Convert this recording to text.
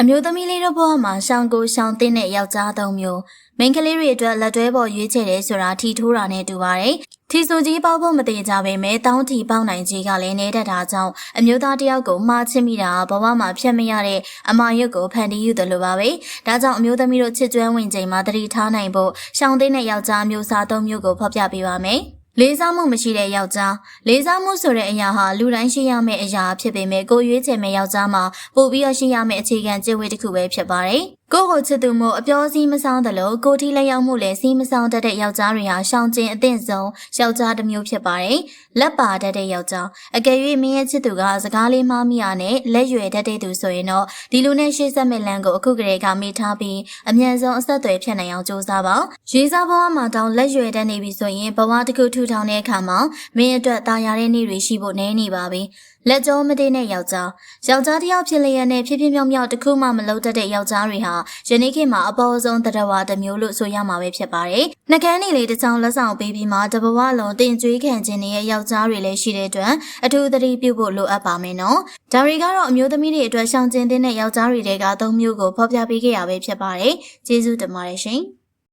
အမျိုးသမီးလေးတို့ဘဝမှာရှောင်းကိုရှောင်းတဲ့ယောက်ျားသုံးမျိုးမိန်းကလေးတွေအတွက်လက်တွဲပေါ်ရွေးချယ်တယ်ဆိုတာထီထိုးတာနဲ့တူပါတယ်။ထီဆူကြီးပေါက်ဖို့မတည်ကြပေမဲ့တောင်းထီပေါက်နိုင်ကြီးကလည်းနေတတ်တာကြောင့်အမျိုးသားတယောက်ကိုမှားချစ်မိတာဘဝမှာဖြတ်မရတဲ့အမာရွတ်ကိုဖန်တီးယူတယ်လို့ပါပဲ။ဒါကြောင့်အမျိုးသမီးတို့ချစ်ကျွမ်းဝင်ချိန်မှာတတိထားနိုင်ဖို့ရှောင်းတဲ့ယောက်ျားမျိုးစားသုံးမျိုးကိုဖော်ပြပေးပါမယ်။လေးစားမှုမရှိတဲ့ယောက်ျားလေးစားမှုဆိုတဲ့အရာဟာလူတိုင်းရှိရမယ့်အရာဖြစ်ပေမဲ့ကိုရွေးချယ်မဲ့ယောက်ျားမှာပို့ပြီးရှိရမယ့်အခြေခံကျင့်ဝတ်တစ်ခုပဲဖြစ်ပါတယ်။ကိုကိုချစ်သူမို့အပြောစီးမဆောင်တယ်လို့ကိုတီလက်ရောက်မှုလည်းစီးမဆောင်တတ်တဲ့ယောက်ျားတွေဟာရှောင်းကျင်အသင့်ဆုံးယောက်ျားတစ်မျိုးဖြစ်ပါတယ်။လက်ပါတတ်တဲ့ယောက်ျားအကယ်၍မင်းရဲ့ချစ်သူကစကားလေးမှားမိရနဲ့လက်ရွယ်တတ်တဲ့သူဆိုရင်တော့ဒီလူနဲ့ရှေ့ဆက်မဲ့လမ်းကိုအခုကတည်းကမိထားပြီးအမြန်ဆုံးအဆက်အသွယ်ဖြတ်နိုင်အောင်ကြိုးစားပါ။ရေးစားဘဝမှာတောင်းလက်ရွယ်တတ်နေပြီဆိုရင်ဘဝတစ်ခုထူထောင်တဲ့အခါမှာမင်းအတွက်တာယာတဲ့နေ့တွေရှိဖို့နည်းနေပါပြီ။လက်ကြောမတည်တဲ့ယောက်ျားတယောက်ဖြစ်လျက်နဲ့ဖြစ်ဖြစ်မြောက်မြောက်တစ်ခုမှမလုပ်တတ်တဲ့ယောက်ျားတွေဟာယနေ့ခေတ်မှာအပေါ်ဆုံးတရဝတစ်မျိုးလို့ဆိုရမှာပဲဖြစ်ပါတယ်။နှကန်းနေလေးတစ်ချောင်းလက်ဆောင်ပေးပြီးမှတဘဝလုံးတင်ကြွေးခံခြင်းရဲ့ယောက်ျားတွေလည်းရှိတဲ့အတွက်အထူးသတိပြုဖို့လိုအပ်ပါမယ်နော်။ဒါတွေကတော့အမျိုးသမီးတွေအတွက်ရှောင်ကျဉ်တဲ့ယောက်ျားတွေတဲက၃မျိုးကိုဖော်ပြပေးခဲ့ရပဲဖြစ်ပါတယ်။ကျေးဇူးတင်ပါတယ်ရှင်။